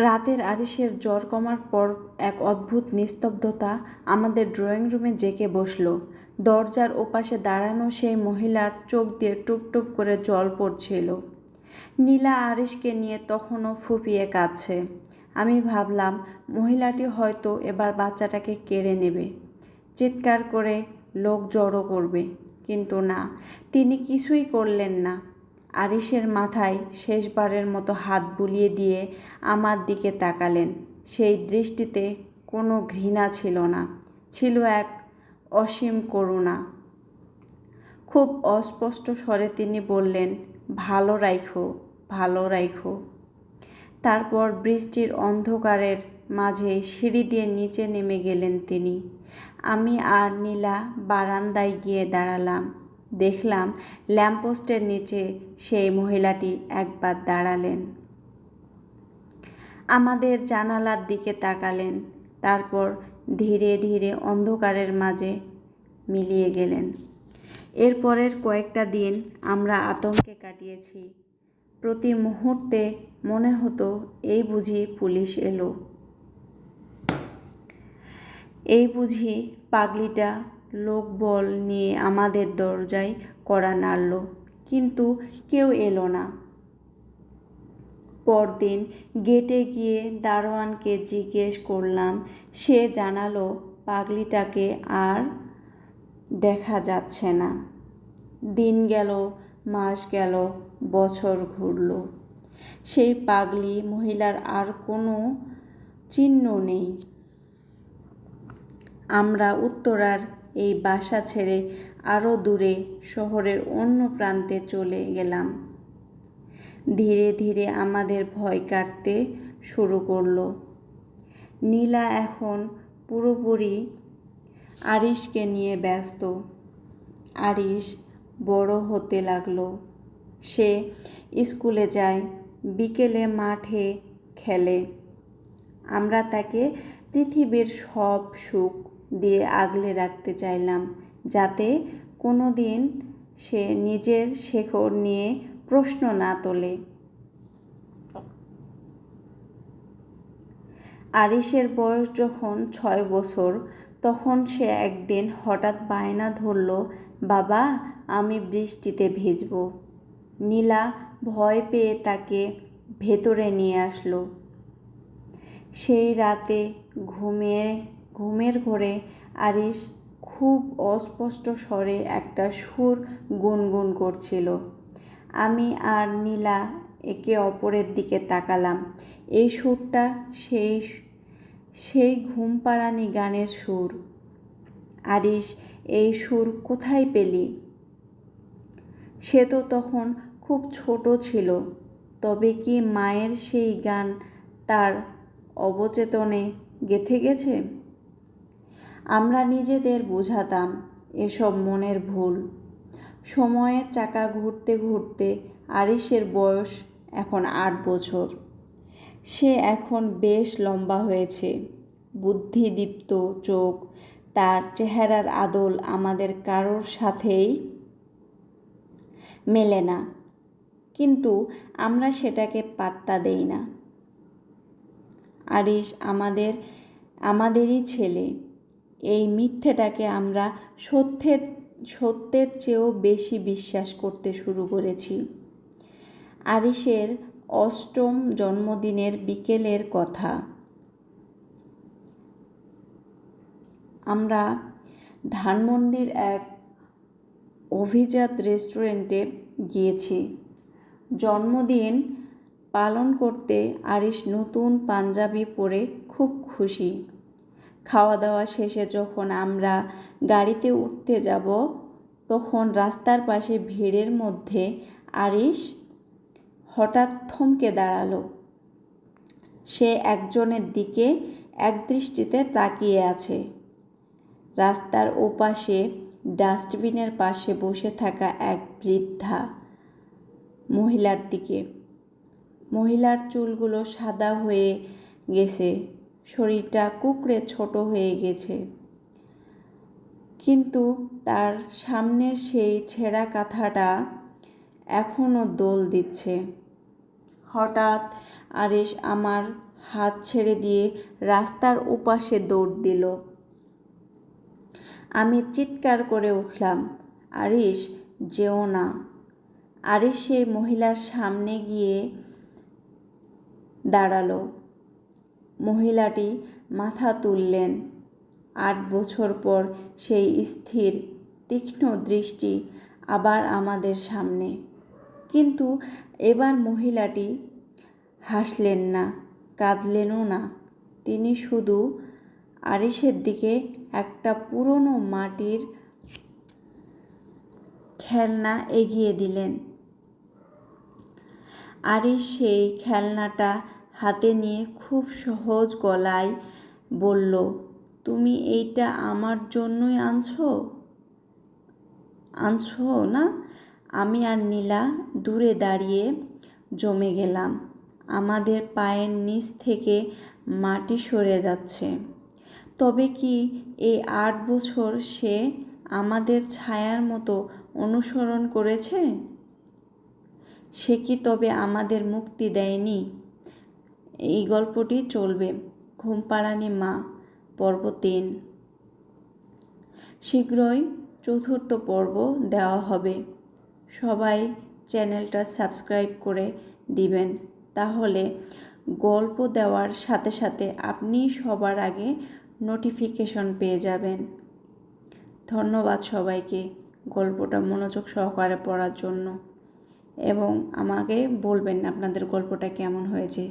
রাতের আরিশের জ্বর কমার পর এক অদ্ভুত নিস্তব্ধতা আমাদের ড্রয়িং রুমে জেঁকে বসল। দরজার ওপাশে দাঁড়ানো সেই মহিলার চোখ দিয়ে টুপ টুপ করে জল পড়ছিল। নীলা আরিশকে নিয়ে তখনও ফুঁপিয়ে কাঁদছে। আমি ভাবলাম মহিলাটি হয়তো এবার বাচ্চাটাকে কেড়ে নেবে, চিৎকার করে লোক জড়ো করবে, কিন্তু না, তিনি কিছুই করলেন না। আরিশের মাথায় শেষবারের মতো হাত বুলিয়ে দিয়ে আমার দিকে তাকালেন। সেই দৃষ্টিতে কোনো ঘৃণা ছিল না, ছিল এক অসীম করুণা। খুব অস্পষ্ট স্বরে তিনি বললেন, ভালো রাইখো, ভালো রাইখো। তারপর বৃষ্টির অন্ধকারের মাঝে সিঁড়ি দিয়ে নিচে নেমে গেলেন তিনি। আমি আর নীলা বারান্দায় গিয়ে দাঁড়ালাম। দেখলাম ল্যাম্পপোস্টের নিচে সেই মহিলাটি একবার দাঁড়ালেন, আমাদের জানালার দিকে তাকালেন, তারপর ধীরে ধীরে অন্ধকারের মাঝে মিলিয়ে গেলেন। এরপরের কয়েকটা দিন আমরা আতঙ্কে কাটিয়েছি। প্রতি মুহূর্তে মনে হতো এই বুঝি পুলিশ এলো, এই বুঝি পাগলিটা লোকবল নিয়ে আমাদের দরজায় কড়া নাড়ল, কিন্তু কেউ এলো না। পরদিন গেটে গিয়ে দারোয়ানকে জিজ্ঞেস করলাম, সে জানালো পাগলিটাকে আর দেখা যাচ্ছে না। দিন গেল, মাস গেল, বছর ঘুরল, সেই পাগলি মহিলার আর কোনো চিহ্ন নেই। আমরা উত্তরার এই বাসা ছেড়ে আরও দূরে শহরের অন্য প্রান্তে চলে গেলাম। ধীরে ধীরে আমাদের ভয় কাটতে শুরু করলো। নীলা এখন পুরোপুরি আরিশকে নিয়ে ব্যস্ত। আরিশ বড় হতে লাগলো। সে স্কুলে যায়, বিকেলে মাঠে খেলে। আমরা তাকে পৃথিবীর সব সুখ দিয়ে আগলে রাখতে চাইলাম, যাতে কোনো দিন সে নিজের শেকড় নিয়ে প্রশ্ন না তোলে। আরিশের বয়স যখন 6 বছর, তখন সে একদিন হঠাৎ বায়না ধরল, বাবা, আমি বৃষ্টিতে ভিজব। নীলা ভয় পেয়ে তাকে ভেতরে নিয়ে আসলো। সেই রাতে ঘুমের ঘোরে আরিশ খুব অস্পষ্ট স্বরে একটা সুর গুনগুন করছিল। আমি আর নীলা একে অপরের দিকে তাকালাম। এই সুরটা সেই ঘুমপাড়ানি গানের সুর। আরিশ, এই সুর কোথায় পেলি? সে তো তখন খুব ছোট ছিল, তবে কি মায়ের সেই গান তার অবচেতনে গেঁথে গেছে? আমরা নিজেদের বোঝাতাম এসব মনের ভুল। সময়ের চাকা ঘুরতে ঘুরতে আরিশের বয়স এখন 8 বছর। সে এখন বেশ লম্বা হয়েছে, বুদ্ধিদীপ্ত চোখ, তার চেহারার আদল আমাদের কারোর সাথেই মেলে না, কিন্তু আমরা সেটাকে পাত্তা দেই না। আরিশ আমাদেরই ছেলে, এই মিথ্যেটাকে আমরা সত্যের চেয়েও বেশি বিশ্বাস করতে শুরু করেছি। আরিশের 8ম জন্মদিনের বিকেলের কথা। আমরা ধানমন্ডির এক অভিজাত রেস্টুরেন্টে গিয়েছি। জন্মদিন পালন করতে আরিশ নতুন পাঞ্জাবি পরে খুব খুশি। খাওয়া দাওয়া শেষে যখন আমরা গাড়িতে উঠতে যাব, তখন রাস্তার পাশে ভিড়ের মধ্যে আরিশ হঠাৎ থমকে দাঁড়ালো। সে একজনের দিকে একদৃষ্টিতে তাকিয়ে আছে। রাস্তার ওপাশে ডাস্টবিনের পাশে বসে থাকা এক বৃদ্ধা মহিলার দিকে। মহিলার চুলগুলো সাদা হয়ে গেছে, শরীরটা কুঁকড়ে ছোট হয়ে গেছে, কিন্তু তার সামনের সেই ছেঁড়া কাঁথাটা এখনও দোল দিচ্ছে। হঠাৎ আরিশ আমার হাত ছেড়ে দিয়ে রাস্তার ওপাশে দৌড় দিল। আমি চিৎকার করে উঠলাম, আরিশ, যেও না। আরিশ সেই মহিলার সামনে গিয়ে দাঁড়ালো। মহিলাটি মাথা তুললেন। 8 বছর পর সেই স্থির তীক্ষ্ণ দৃষ্টি আবার আমাদের সামনে। কিন্তু এবার মহিলাটি হাসলেন না, কাঁদলেনও না। তিনি শুধু আরিশের দিকে একটা পুরনো মাটির খেলনা এগিয়ে দিলেন। আরিশ সেই খেলনাটা হাতে নিয়ে খুব সহজ গলায় বলল, তুমি এইটা আমার জন্যই আনছো না? আমি আর নীলা দূরে দাঁড়িয়ে জমে গেলাম। আমাদের পায়ের নিচ থেকে মাটি সরে যাচ্ছে। তবে কি এই 8 বছর সে আমাদের ছায়ার মতো অনুসরণ করেছে? সে কি তবে আমাদের মুক্তি দেয়নি? এই গল্পটি চলবে ঘুমপাড়ানি মা পর্ব 3। শীঘ্রই 4র্থ পর্ব দেওয়া হবে। সবাই চ্যানেলটা সাবস্ক্রাইব করে দিবেন, তাহলে গল্প দেওয়ার সাথে সাথে আপনি সবার আগে নোটিফিকেশন পেয়ে যাবেন। ধন্যবাদ সবাইকে গল্পটা মনোযোগ সহকারে পড়ার জন্য, এবং আমাকে বলবেন আপনাদের গল্পটা কেমন হয়েছে।